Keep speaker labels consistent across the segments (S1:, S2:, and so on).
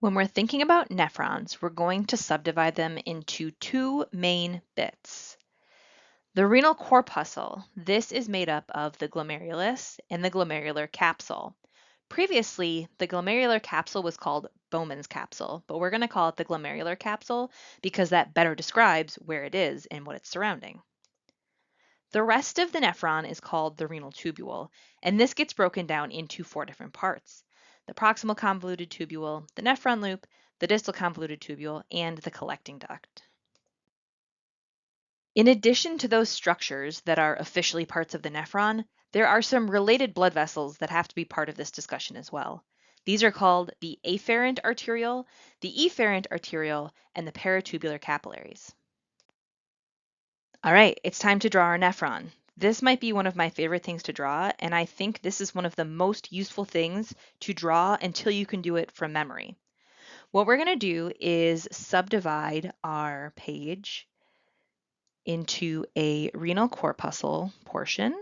S1: When we're thinking about nephrons, we're going to subdivide them into two main bits. The renal corpuscle, this is made up of the glomerulus and the glomerular capsule. Previously, the glomerular capsule was called Bowman's capsule, but we're going to call it the glomerular capsule because that better describes where it is and what it's surrounding. The rest of the nephron is called the renal tubule, and this gets broken down into four different parts: the proximal convoluted tubule, the nephron loop, the distal convoluted tubule, and the collecting duct. In addition to those structures that are officially parts of the nephron, there are some related blood vessels that have to be part of this discussion as well. These are called the afferent arteriole, the efferent arteriole, and the paratubular capillaries. All right, it's time to draw our nephron. This might be one of my favorite things to draw, and I think this is one of the most useful things to draw until you can do it from memory. What we're going to do is subdivide our page into a renal corpuscle portion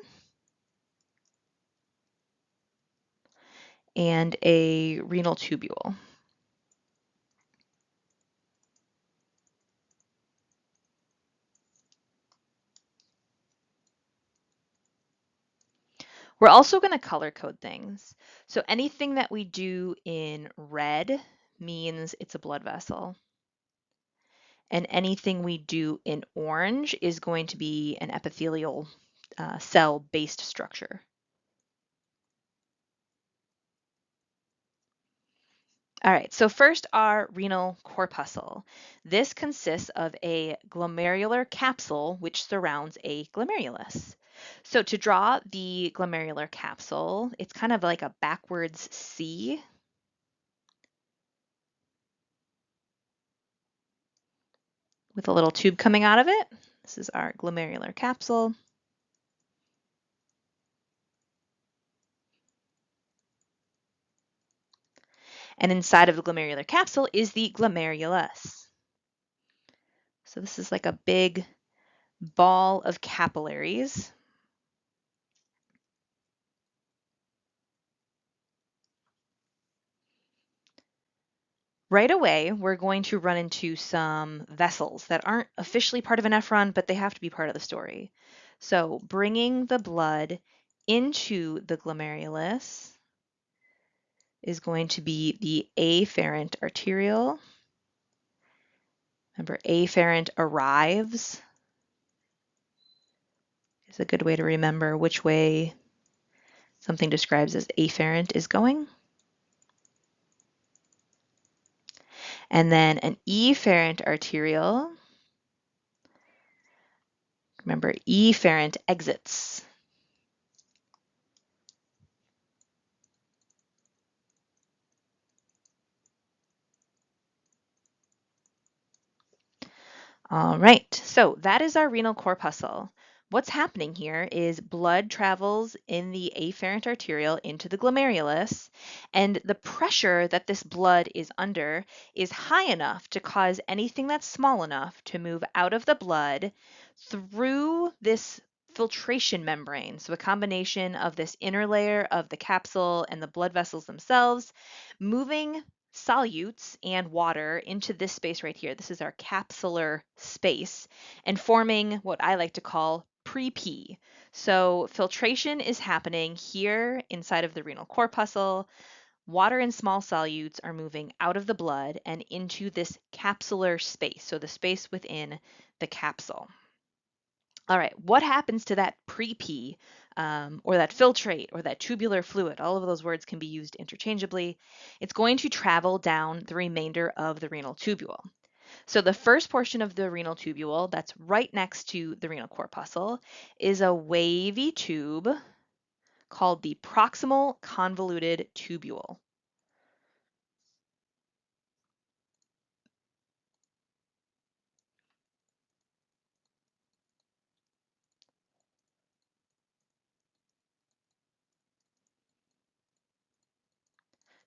S1: and a renal tubule. We're also going to color code things. So anything that we do in red means it's a blood vessel. And anything we do in orange is going to be an epithelial cell-based structure. All right, so first our renal corpuscle. This consists of a glomerular capsule which surrounds a glomerulus. So to draw the glomerular capsule, it's kind of like a backwards C. With a little tube coming out of it. This is our glomerular capsule. And inside of the glomerular capsule is the glomerulus. So this is like a big ball of capillaries. Right away, we're going to run into some vessels that aren't officially part of a nephron, but they have to be part of the story. So bringing the blood into the glomerulus is going to be the afferent arteriole. Remember, afferent arrives is a good way to remember which way something describes as afferent is going. And then an efferent arteriole. Remember, efferent exits. All right, so that is our renal corpuscle. What's happening here is blood travels in the afferent arteriole into the glomerulus, and the pressure that this blood is under is high enough to cause anything that's small enough to move out of the blood through this filtration membrane. So a combination of this inner layer of the capsule and the blood vessels themselves, moving solutes and water into this space right here. This is our capsular space, and forming what I like to call pre-P. So filtration is happening here inside of the renal corpuscle. Water and small solutes are moving out of the blood and into this capsular space, so the space within the capsule. All right, what happens to that pre-P or that filtrate or that tubular fluid? All of those words can be used interchangeably. It's going to travel down the remainder of the renal tubule. So the first portion of the renal tubule that's right next to the renal corpuscle is a wavy tube called the proximal convoluted tubule.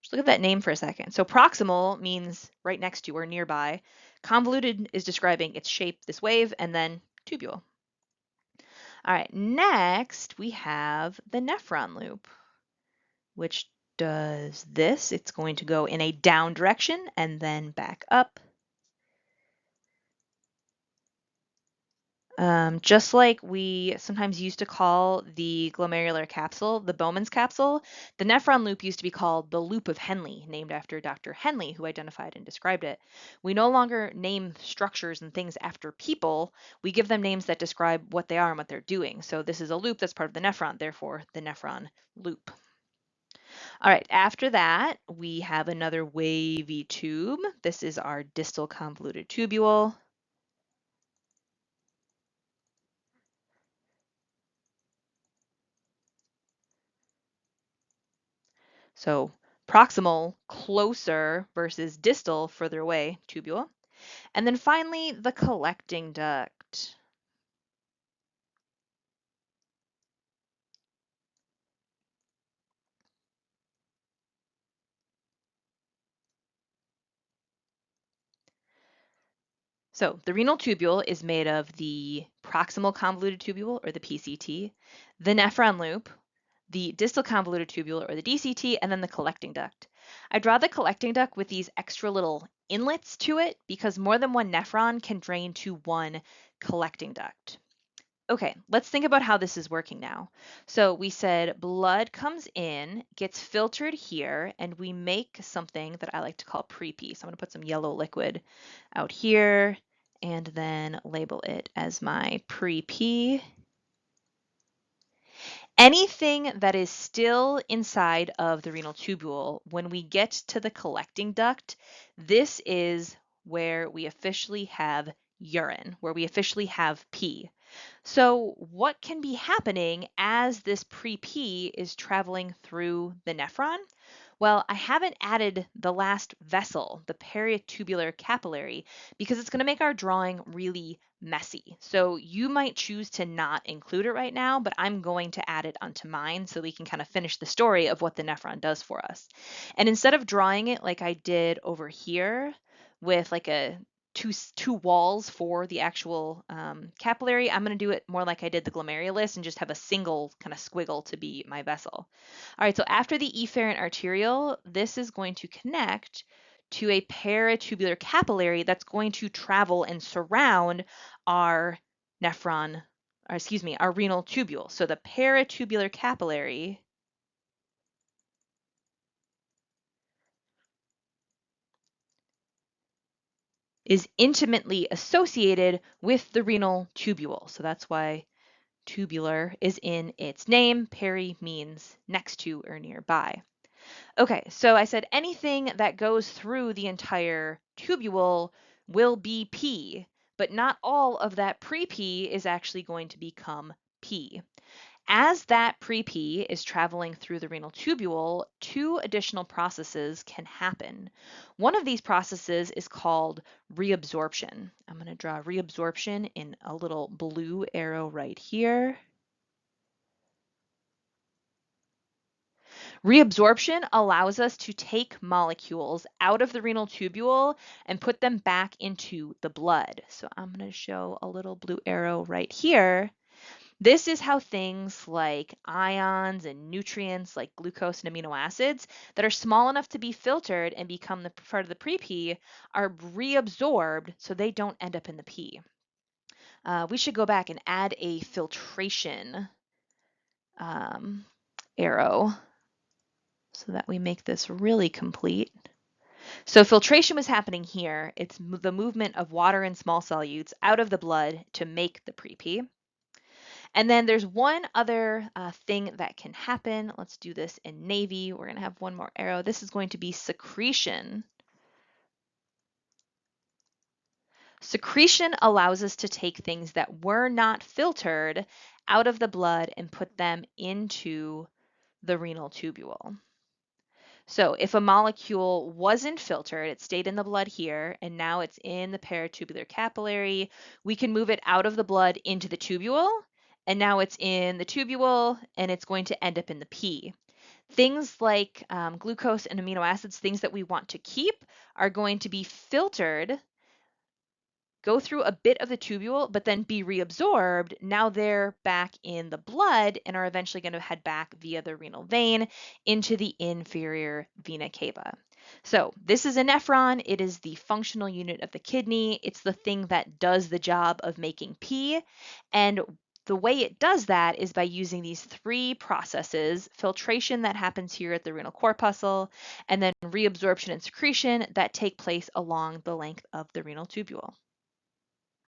S1: Just look at that name for a second. So proximal means right next to or nearby. Convoluted is describing its shape, this wave, and then tubule. All right, next we have the nephron loop, which does this. It's going to go in a down direction and then back up. Just like we sometimes used to call the glomerular capsule the Bowman's capsule, the nephron loop used to be called the loop of Henle, named after Dr. Henle, who identified and described it. We no longer name structures and things after people. We give them names that describe what they are and what they're doing. So this is a loop that's part of the nephron, therefore the nephron loop. All right, after that, we have another wavy tube. This is our distal convoluted tubule. So proximal, closer versus distal, further away, tubule. And then finally, the collecting duct. So the renal tubule is made of the proximal convoluted tubule, or the PCT, the nephron loop, the distal convoluted tubule, or the DCT, and then the collecting duct. I draw the collecting duct with these extra little inlets to it because more than one nephron can drain to one collecting duct. Okay, let's think about how this is working now. So we said blood comes in, gets filtered here, and we make something that I like to call pre-pee. So I'm going to put some yellow liquid out here and then label it as my pre-pee. Anything that is still inside of the renal tubule, when we get to the collecting duct, this is where we officially have urine, where we officially have pee. So what can be happening as this pre-pee is traveling through the nephron? Well, I haven't added the last vessel, the peritubular capillary, because it's going to make our drawing really messy. So you might choose to not include it right now, but I'm going to add it onto mine so we can kind of finish the story of what the nephron does for us. And instead of drawing it like I did over here with like a two walls for the actual capillary, I'm going to do it more like I did the glomerulus and just have a single kind of squiggle to be my vessel. All right, so after the efferent arteriole, this is going to connect to a peritubular capillary that's going to travel and surround our nephron, or excuse me, our renal tubule. So the peritubular capillary is intimately associated with the renal tubule. So that's why tubular is in its name. Peri means next to or nearby. Okay, so I said anything that goes through the entire tubule will be pee, but not all of that pre-pee is actually going to become pee. As that pre-pee is traveling through the renal tubule, two additional processes can happen. One of these processes is called reabsorption. I'm going to draw reabsorption in a little blue arrow right here. Reabsorption allows us to take molecules out of the renal tubule and put them back into the blood. So I'm going to show a little blue arrow right here. This is how things like ions and nutrients like glucose and amino acids that are small enough to be filtered and become the part of the pre-pee are reabsorbed so they don't end up in the pee. We should go back and add a filtration arrow so that we make this really complete. So filtration was happening here. It's the movement of water and small solutes out of the blood to make the pre-pee. And then there's one other thing that can happen. Let's do this in navy. We're going to have one more arrow. This is going to be secretion. Secretion allows us to take things that were not filtered out of the blood and put them into the renal tubule. So if a molecule wasn't filtered, it stayed in the blood here, and now it's in the peritubular capillary, we can move it out of the blood into the tubule, and now it's in the tubule, and it's going to end up in the pee. Things like glucose and amino acids, things that we want to keep, are going to be filtered go through a bit of the tubule, but then be reabsorbed. Now they're back in the blood and are eventually going to head back via the renal vein into the inferior vena cava. So this is a nephron. It is the functional unit of the kidney. It's the thing that does the job of making pee. And the way it does that is by using these three processes: filtration that happens here at the renal corpuscle, and then reabsorption and secretion that take place along the length of the renal tubule.